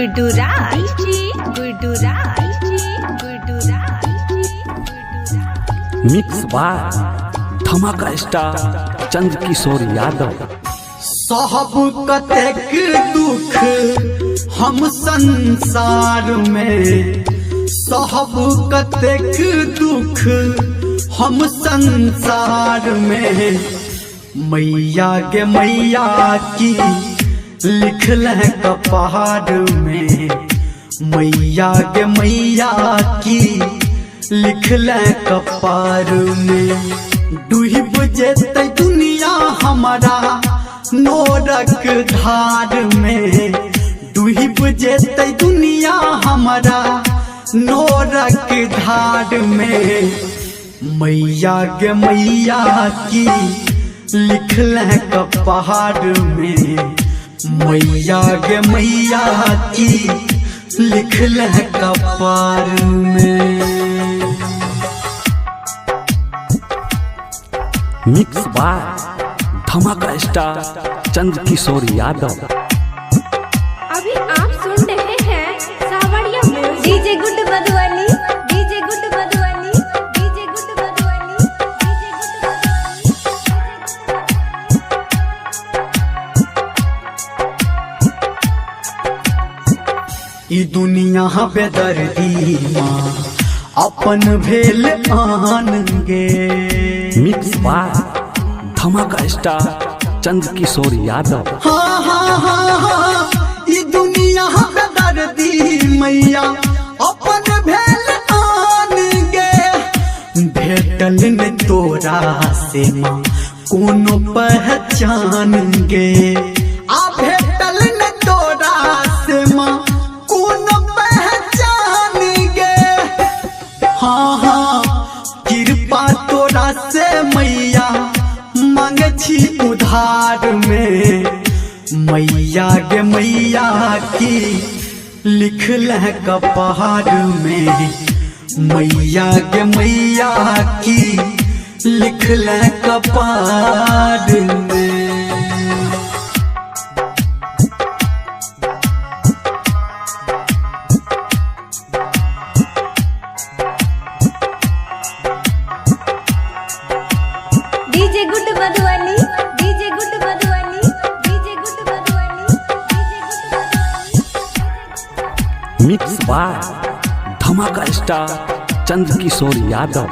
गुड्डू राज जी, गुड्डू राज जी, गुड्डू राज जी, गुड्डू राज। Mix बार धमाका star Chandrakishore Yadav. साहब कतेक दुख हम संसार में, साहब कतेक दुख हम संसार में। मैया गे मैया की लिखल है कपार में, मैया गे मैया की लिखल है कपार में। डूब जेतै दुनिया हमारा नोरक धार में, डूब जेतै दुनिया हमारा नोरक धार में। मैया गे मैया की लिखल है कपार में, मैया गे मैया की लिखल है कपार में। मिक्स बार धमाका स्टार चंद्रकिशोर यादव। अभी आप सुन रहे हैं सावरिया म्यूजिक। डीजे गुड मधुबनी, डीजे गुड मधुबनी, डीजे गुड मधुबनी, डीजे गुड ई दुनिया बेदर्दी माँ अपन भेल आन गे। मिक्स बार धमाका स्टार चंद्रकिशोर यादव। हाँ हाँ हाँ हाँ ई दुनिया बेदर्दी मैया अपन भेल आन गे। भेटल न तोरा से माँ कोनो पहचान गे, आ भेटल न तोरा से माँ कोनो पहचान गे। हाँ हाँ कृपा तोरा से मैया मांगे छी उधार में। मैया गे मैया की लिखल है कपार में, मैया गे मैया की लिखल है कपार में। डीजे गुड मधुबनी, डीजे गुड मधुबनी, डीजे गुड मधुबनी, डीजे गुड मधुबनी। मिक्स बार धमाका स्टार चंद्रकिशोर यादव।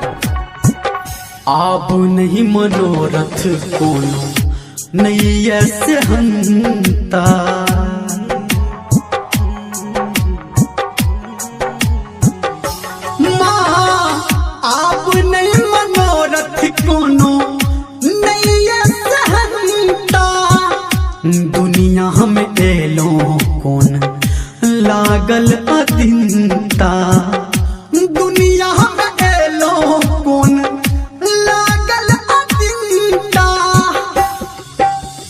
आप नहीं मनोरथ कोनो नहीं ऐसे हंता, माँ आप नहीं मनोरथ कोनो नहीं ऐसे हंता। दुनिया में एलो कौन लागल अदिनता, दुनिया में एलो कौन लागल अदिनता।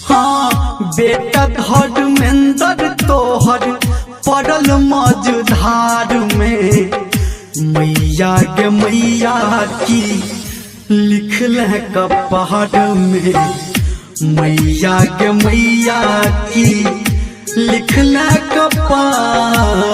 हाँ बेटा धर्मेंद्र तोहर पड़ल मझधार में। मैया गे मैया की लिखल है कपार में, मैया गे मैया की लिखल है कपार